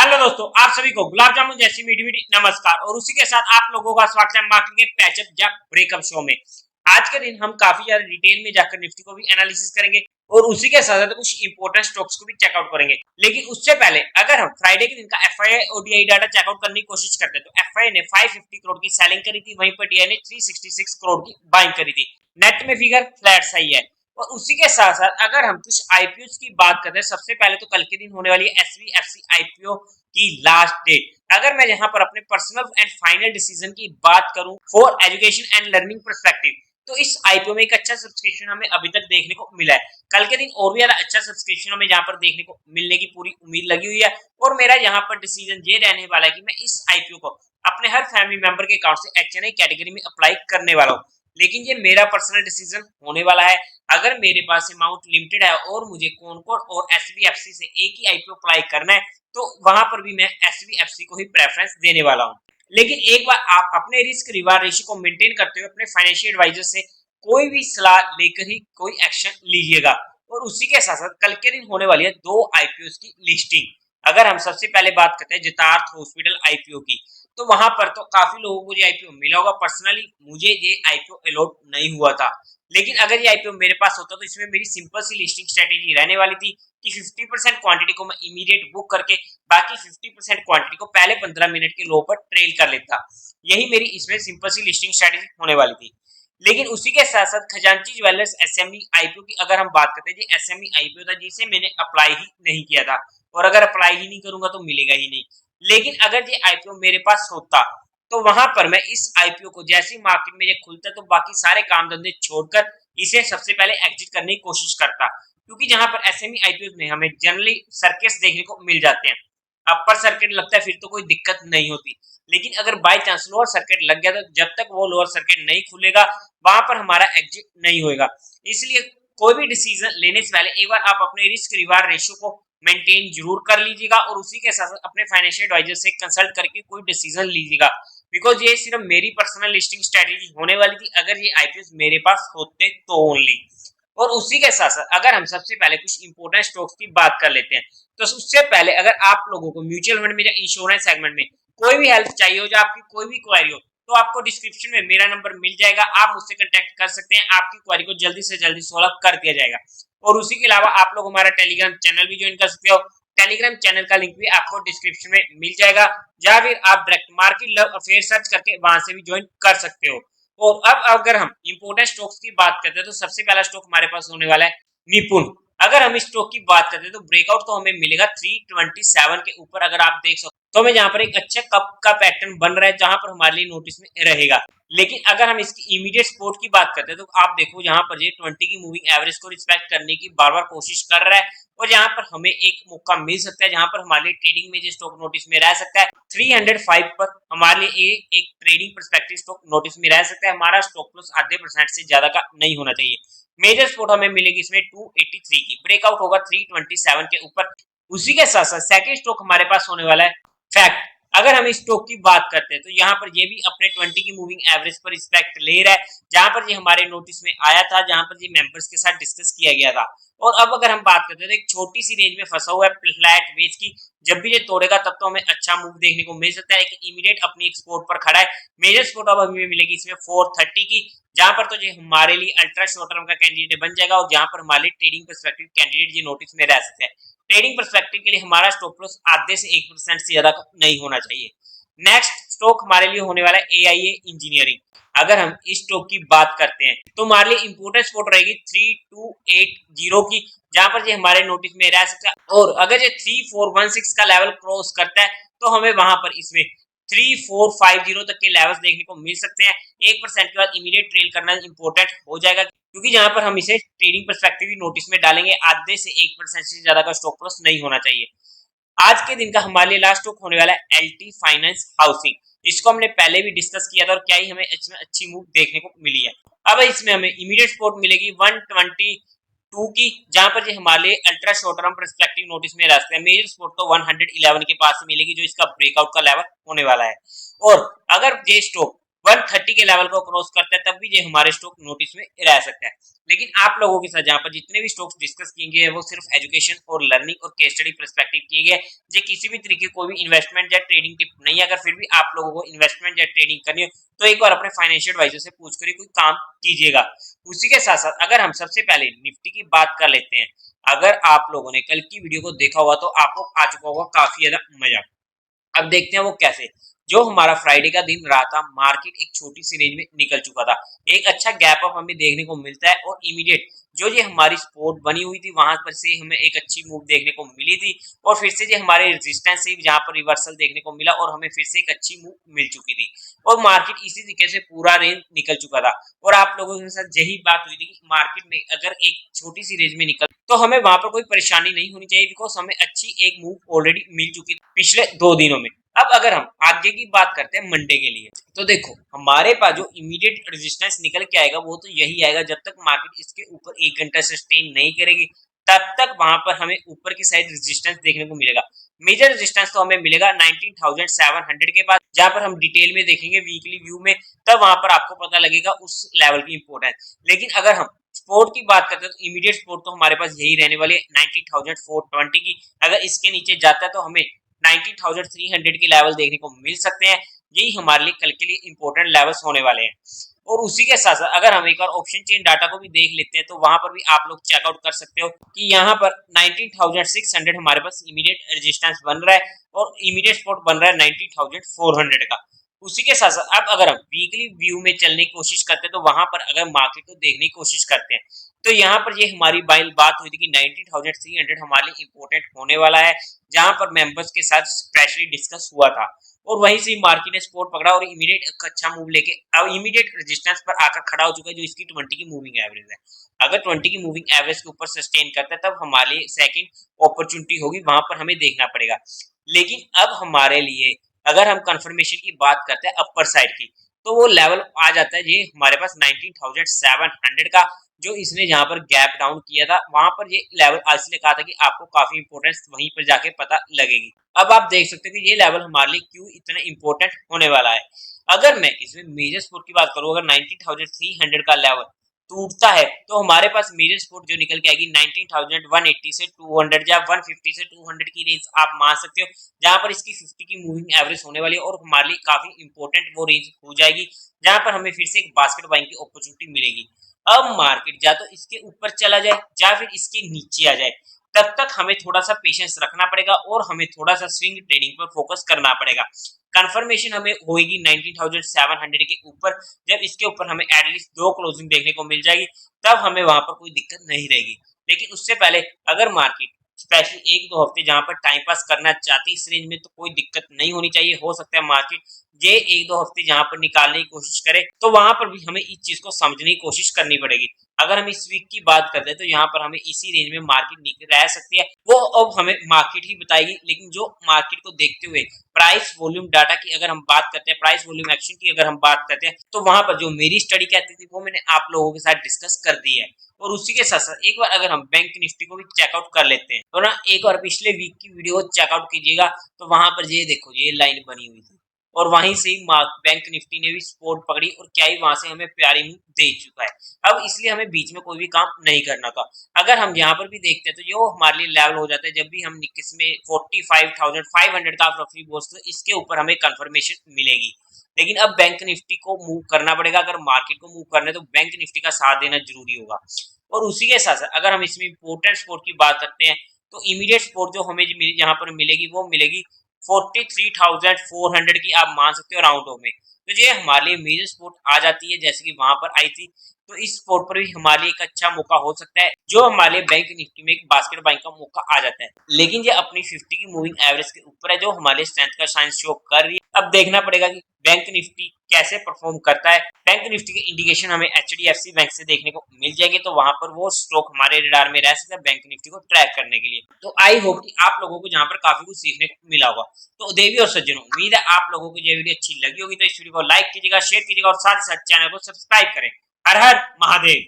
Hello दोस्तों, आप सभी को गुलाब जामुन जैसी मीठी मीठी नमस्कार और उसी के साथ आप लोगों का स्वागत है मार्केट के पैचअप या ब्रेकअप शो में। आज के दिन हम काफी ज्यादा डिटेल में जाकर निफ्टी को भी एनालिसिस करेंगे और उसी के साथ साथ कुछ इंपॉर्टेंट स्टॉक्स को भी चेकआउट करेंगे। लेकिन उससे पहले अगर हम फ्राइडे के दिन का एफआईआई ओडीआई डाटा चेकआउट करने की कोशिश करते हैं तो एफआईआई ने 550 करोड़ की सेलिंग करी थी, वहीं पर डीआई ने 366 करोड़ की बाइंग करी थी। नेट में फिगर फ्लैट सही है। और उसी के साथ साथ अगर हम कुछ आईपीओ की बात करते हैं, सबसे पहले तो कल के दिन होने वाली एसवीएफसी आईपीओ की लास्ट डेट। अगर मैं यहाँ पर अपने पर्सनल एंड फाइनल डिसीजन की बात करूं for education and learning perspective, तो इस आईपीओ में एक अच्छा सब्सक्रिप्शन हमें अभी तक देखने को मिला है। कल के दिन और भी ज्यादा अच्छा सब्सक्रिप्शन हमें यहाँ पर देखने को मिलने की पूरी उम्मीद लगी हुई है और मेरा यहाँ पर डिसीजन ये रहने वाला है कि मैं इस आईपीओ को अपने हर फैमिली मेंबर के अकाउंट से एचएनआई कैटेगरी में अप्लाई करने वाला हूँ। लेकिन ये मेरा पर्सनल डिसीजन होने वाला है। अगर मेरे पास अमाउंट लिमिटेड है और मुझे कॉनकॉर्ड और एसबीएफसी से एक ही आईपीओ अप्लाई करना है तो वहां पर भी मैं एसबीएफसी को ही प्रेफरेंस देने वाला हूं। लेकिन एक बार आप अपने रिस्क रिवार्ड रेशियो को मेंटेन करते हुए अपने फाइनेंशियल एडवाइजर से कोई भी सलाह लेकर ही कोई एक्शन लीजिएगा। और उसी के साथ साथ कल के दिन होने वाली है दो आईपीओ की लिस्टिंग। अगर हम सबसे पहले बात करते हैं जितार्थ हॉस्पिटल आईपीओ की, तो वहां पर तो काफी लोगों को ये आईपीओ मिला होगा। पर्सनली मुझे ये आईपीओ अलॉट नहीं हुआ था, लेकिन अगर ये आईपीओ मेरे पास होता तो इसमें मेरी सिंपल सी लिस्टिंग स्ट्रेटेजी रहने वाली थी कि 50% क्वांटिटी को मैं इमीडिएट बुक करके बाकी 50% क्वांटिटी को पहले 15 मिनट के लो पर ट्रेल कर लेता। यही मेरी इसमें सिंपल सी लिस्टिंग स्ट्रेटेजी होने वाली थी। लेकिन उसी के साथ साथ खजांची ज्वेलर्स एसएमई आईपीओ की अगर हम बात करते हैं, ये एसएमई आईपीओ था जिसे मैंने अप्लाई ही नहीं किया था और अगर अप्लाई ही नहीं करूंगा तो मिलेगा ही नहीं। लेकिन अगर ये आईपीओ मेरे पास होता तो वहां पर मैं इस आईपीओ को जैसे ही मार्केट में ये खुलता तो बाकी सारे काम धंधे छोड़कर इसे सबसे पहले एग्जिट करने की कोशिश करता, क्योंकि जहां पर एसएमई आईपीओ में हमें जनरली सर्किट्स देखने को मिल जाते हैं। अपर सर्किट लगता है फिर तो कोई दिक्कत नहीं होती, लेकिन अगर बाय चांस लोअर सर्किट लग गया तो जब तक वो लोअर सर्किट नहीं खुलेगा वहां पर हमारा एग्जिट नहीं होगा। इसलिए कोई भी डिसीजन लेने से पहले एक बार आप अपने रिस्क रिवार्ड रेशियो को मेंटेन जरूर कर लीजिएगा और उसी के साथ अपने फाइनेंशियल एडवाइजर से कंसल्ट करके कोई डिसीजन लीजिएगा, बिकॉज ये सिर्फ मेरी पर्सनल लिस्टिंग स्ट्रेटेजी होने वाली थी अगर ये आईपीओ मेरे पास होते तो ओनली। और उसी के साथ साथ अगर हम सबसे पहले कुछ इंपोर्टेंट स्टॉक्स की बात कर लेते हैं, तो उससे पहले अगर आप लोगों को म्यूचुअल फंड में या इंश्योरेंस सेगमेंट में कोई भी हेल्प चाहिए हो, जो आपकी कोई भी क्वेरी हो, तो आपको डिस्क्रिप्शन में मेरा नंबर मिल जाएगा, आप मुझसे कांटेक्ट कर सकते हैं, आपकी क्वेरी को जल्दी से जल्दी सॉल्व कर दिया जाएगा। और उसी के अलावा आप लोग हमारा टेलीग्राम चैनल भी ज्वाइन कर सकते हो। टेलीग्राम चैनल का लिंक भी आपको डिस्क्रिप्शन में मिल जाएगा, या फिर आप direct market love affair search करके वहां से भी ज्वाइन कर सकते हो। और अब अगर हम इंपोर्टेंट स्टॉक्स की बात करते हैं तो सबसे पहला स्टॉक हमारे पास होने वाला है निपुण। अगर हम इस स्टॉक की बात करते हैं तो ब्रेकआउट तो हमें मिलेगा 327 के ऊपर। अगर आप देख सकते तो हमें यहाँ पर एक अच्छा कप का पैटर्न बन रहा है जहां पर हमारे लिए नोटिस में रहेगा। लेकिन अगर हम इसकी इमीडिएट सपोर्ट की बात करते हैं तो आप देखो यहाँ पर ये 20 की मूविंग एवरेज को रिस्पेक्ट करने की बार बार कोशिश कर रहा है और यहाँ पर हमें एक मौका मिल सकता है जहां पर हमारे लिए ट्रेडिंग में जो स्टॉक नोटिस में रह सकता है 305 पर हमारे लिए एक ट्रेडिंग पर्सपेक्टिव स्टॉक नोटिस में रह सकता है। हमारा स्टॉक प्लस आधे % से ज्यादा का नहीं होना चाहिए। मेजर सपोर्ट हमें मिलेगी इसमें 283 की, ब्रेकआउट होगा 327 के ऊपर। उसी के साथ साथ सेकंड स्टॉक हमारे पास होने वाला है फैक्ट। अगर हम इस स्टॉक की बात करते हैं तो यहाँ पर ये भी अपने 20 की मूविंग एवरेज पर रिस्पेक्ट ले रहा है, जहां पर ये हमारे नोटिस में आया था, जहां पर ये मेंबर्स के साथ डिस्कस किया गया था। और अब अगर हम बात करते हैं तो एक छोटी सी रेंज में फंसा हुआ है फ्लैट वेज की, जब भी ये तोड़ेगा तब तो हमें अच्छा मूव देखने को मिल सकता है कि इमीडिएट अपनी एक्सपोर्ट पर खड़ा है। मेजर सपोर्ट अब हमें मिलेगी इसमें 430 की, जहां पर तो ये हमारे लिए अल्ट्रा शॉर्ट टर्म का कैंडिडेट बन जाएगा और जहां पर हमारे ट्रेडिंग पर्सपेक्टिव कैंडिडेट ये नोटिस में रह सकते हैं। ट्रेडिंग पर्सपेक्टिव के लिए हमारा स्टॉप लॉस आधे से 1% से ज्यादा नहीं होना चाहिए। नेक्स्ट स्टॉक हमारे लिए होने वाला है एआईए इंजीनियरिंग। अगर हम इस स्टॉक की बात करते हैं तो हमारे लिए इंपोर्टेंट सपोर्ट रहेगी 3280 की, जहां पर ये हमारे नोटिस में रह सकता है। और अगर ये 3416 का लेवल क्रॉस करता है तो हमें वहां पर इसमें 3450 तक के लेवल्स देखने को मिल सकते हैं। 1% के बाद इमीडिएट ट्रेल करना इंपॉर्टेंट हो जाएगा, क्योंकि जहां पर हम इसे ट्रेडिंग पर्सपेक्टिव नोटिस में डालेंगे, आधे से 1% से ज्यादा का स्टॉक लॉस नहीं होना चाहिए। आज के दिन का हमारे लिए लास्ट स्टॉक होने वाला है एलटी फाइनेंस हाउसिंग। इसको हमने पहले भी डिस्कस किया था और क्या ही हमें इसमें अच्छी मूव देखने को मिली है। अब इसमें हमें इमीडिएट सपोर्ट मिलेगी 122 की, जहां पर ये हमारे लिए ultra short term perspective notice में रहते हैं। मेजर सपोर्ट तो 111 के पास मिलेगी, जो इसका ब्रेकआउट का लेवल होने वाला है। और अगर ये स्टॉक 130 के लेवल को क्रॉस करता है तब भी ये हमारे स्टॉक नोटिस में रह सकता है। लेकिन आप लोगों के साथ जहां पर जितने भी स्टॉक्स डिस्कस किए गए हैं वो सिर्फ एजुकेशन और लर्निंग और केस स्टडी पर्सपेक्टिव किए गए, ये किसी भी तरीके कोई भी इन्वेस्टमेंट या ट्रेडिंग टिप नहीं है। अगर फिर भी आप लोगों को इन्वेस्टमेंट या ट्रेडिंग करनी हो तो एक बार अपने फाइनेंशियल एडवाइजर से पूछ कर कोई काम कीजिएगा। उसी के साथ साथ अगर हम सबसे पहले निफ्टी की बात कर लेते हैं, अगर आप लोगों ने कल की वीडियो को देखा हुआ तो आपको आ चुका होगा काफी ज्यादा मजा। अब देखते हैं वो कैसे। जो हमारा फ्राइडे का दिन रहा था, मार्केट एक छोटी सी रेंज में निकल चुका था, एक अच्छा गैप अप हमें देखने को मिलता है और इमीडिएट जो ये हमारी सपोर्ट बनी हुई थी वहां पर से हमें एक अच्छी मूव देखने को मिली थी और फिर से जो हमारे रेजिस्टेंस से जहां पर रिवर्सल देखने को मिला और हमें फिर से एक अच्छी मूव मिल चुकी थी और मार्केट इसी तरीके से पूरा रेंज निकल चुका था। और आप लोगों के साथ यही बात हुई थी कि मार्केट में अगर एक छोटी सी रेंज में निकल तो हमें वहां पर कोई परेशानी नहीं होनी चाहिए, बिकॉज हमें अच्छी एक मूव ऑलरेडी मिल चुकी थी पिछले 2 दिनों में। अब अगर हम आगे की बात करते हैं मंडे के लिए, तो देखो हमारे पास जो इमीडिएट रेजिस्टेंस निकल के आएगा वो तो यही आएगा, जब तक मार्केट इसके ऊपर 1 घंटा सस्टेन नहीं करेगी तब तक वहां पर हमें ऊपर की साइड रेजिस्टेंस देखने को मिलेगा। मेजर रेजिस्टेंस तो हमें मिलेगा 19,700 के पास, जहां पर हम डिटेल में देखेंगे वीकली व्यू में, तब वहां पर आपको पता लगेगा उस लेवल की इंपोर्टेंस। लेकिन अगर हम स्पोर्ट की बात करते हैं तो इमीडिएट स्पोर्ट तो हमारे पास यही रहने वाली है 19,420 की। अगर इसके नीचे जाता है तो हमें 19,300 के लेवल देखने को मिल सकते हैं। यही हमारे लिए कल के लिए इंपॉर्टेंट लेवल्स होने वाले हैं। और उसी के साथ साथ अगर हम एक बार ऑप्शन चेन डाटा को भी देख लेते हैं तो वहां पर भी आप लोग चेकआउट कर सकते हो कि यहाँ पर 19,600 हमारे पास इमीडिएट रेजिस्टेंस बन रहा है और इमीडिएट सपोर्ट बन रहा है 19,400 का। उसी के साथ साथ अब अगर हम वीकली व्यू में चलने की कोशिश करते हैं तो वहां पर अगर मार्केट को देखने की कोशिश करते हैं तो यहाँ पर ये हमारी बात हुई थी कि 19,300 हमारे लिए इंपॉर्टेंट होने वाला है, जहां पर मेंबर्स के साथ स्पेशली डिस्कस हुआ था। और वहीं से मार्केट ने सपोर्ट पकड़ा और इमीडिएट एक अच्छा मूव लेके अब इमीडिएट रेजिस्टेंस पर आकर खड़ा हो चुका है, जो इसकी 20 की मूविंग एवरेज है। अगर 20 की मूविंग एवरेज के ऊपर सस्टेन करता है तब हमारे लिए सेकंड अपॉर्चुनिटी होगी, वहां पर हमें देखना पड़ेगा। लेकिन अब हमारे लिए अगर हम कंफर्मेशन की बात करते हैं अपर साइड की, तो वो लेवल आ जाता है ये हमारे पास 19,700 का, जो इसने जहां पर गैप डाउन किया था वहां पर ये लेवल इसलिए कहा था कि आपको काफी इंपोर्टेंस वहीं पर जाके पता लगेगी। अब आप देख सकते हो कि ये लेवल हमारे लिए क्यों इतना इंपॉर्टेंट होने वाला है। अगर मैं इसमें मेजर सपोर्ट की बात करूं, अगर 19,300 का लेवल टूटता है तो हमारे पास मेजर सपोर्ट जो निकल के आएगी 19,180 से 200 या 150 से 200 की रेंज आप मान सकते हो, जहां पर इसकी 50 की मूविंग एवरेज होने वाली है और हमारे लिए काफी इंपॉर्टेंट वो रेंज हो जाएगी, जहां पर हमें फिर से एक बास्केट बाइंग की अपॉर्चुनिटी मिलेगी। अब मार्केट या तो इसके ऊपर चला जाए या फिर इसके नीचे आ जाए, तब तक हमें थोड़ा सा पेशेंस रखना पड़ेगा और हमें थोड़ा सा स्विंग ट्रेडिंग पर फोकस करना पड़ेगा। कंफर्मेशन हमें होगी 19,700 के ऊपर, जब इसके ऊपर हमें एटलीस्ट 2 क्लोजिंग देखने को मिल जाएगी तब हमें वहां पर कोई दिक्कत नहीं रहेगी। लेकिन उससे पहले अगर मार्केट स्पेशली 1-2 हफ्ते जहां पर टाइम पास करना चाहते इस रेंज में तो कोई दिक्कत नहीं होनी चाहिए। हो सकता है मार्केट ये 1-2 हफ्ते जहां पर निकालने की कोशिश करे तो वहां पर भी हमें इस चीज को समझने की कोशिश करनी पड़ेगी। अगर हम इस वीक की बात करते हैं तो यहाँ पर हमें इसी रेंज में मार्केट रह सकती है, वो अब हमें मार्केट ही बताएगी। लेकिन जो मार्केट को देखते हुए प्राइस वॉल्यूम डाटा की अगर हम बात करते हैं, प्राइस वॉल्यूम एक्शन की अगर हम बात करते हैं, तो वहां पर जो मेरी स्टडी कहती थी वो मैंने आप लोगों के साथ डिस्कस कर दी है। और उसी के साथ साथ एक बार अगर हम बैंक निफ्टी को भी चेकआउट कर लेते हैं तो ना एक बार पिछले वीक की वीडियो चेकआउट कीजिएगा तो वहां पर ये देखो ये लाइन बनी हुई थी और वहीं से ही बैंक निफ्टी ने भी सपोर्ट पकड़ी और क्या ही वहां से हमें प्यारी मूव दे चुका है। अब इसलिए हमें बीच में कोई भी काम नहीं करना था। अगर हम यहाँ पर भी देखते हैं तो ये हमारे लिए लेवल हो जाता है जब भी हम किसमें 45,500 का रफली बोलते तो इसके ऊपर हमें कंफर्मेशन मिलेगी। लेकिन अब बैंक निफ्टी को मूव करना पड़ेगा, अगर मार्केट को मूव करना है तो बैंक निफ्टी का साथ देना जरूरी होगा। और उसी के साथ साथ अगर हम इसमें इंपोर्टेंट सपोर्ट की बात करते हैं तो इमीडिएट सपोर्ट जो हमें यहाँ पर मिलेगी वो मिलेगी 43,400 की, आप मान सकते हो राउंड में। तो ये हमारे लिए मेजर सपोर्ट आ जाती है जैसे कि वहां पर आई थी, तो इस सपोर्ट पर भी हमारे लिए एक अच्छा मौका हो सकता है, जो हमारे लिए बैंक निफ्टी में एक बास्केट बाइंग का मौका आ जाता है। लेकिन ये अपनी 50 की मूविंग एवरेज के ऊपर है जो हमारे स्ट्रेंथ का साइन शो कर रही है। अब देखना पड़ेगा कि बैंक निफ्टी कैसे परफॉर्म करता है। बैंक निफ्टी के इंडिकेशन हमें एचडीएफसी बैंक से देखने को मिल जाएंगे, तो वहां पर वो स्टॉक हमारे रडार में रह सकता है बैंक निफ्टी को ट्रैक करने के लिए। तो आई होप कि आप लोगों को जहां पर काफी कुछ सीखने को मिला होगा। तो देवी और सज्जनों, उम्मीद है आप लोगों को ये वीडियो अच्छी लगी होगी, तो इस वीडियो को लाइक कीजिएगा, शेयर कीजिएगा और साथ ही साथ चैनल को सब्सक्राइब करें। हर हर महादेव।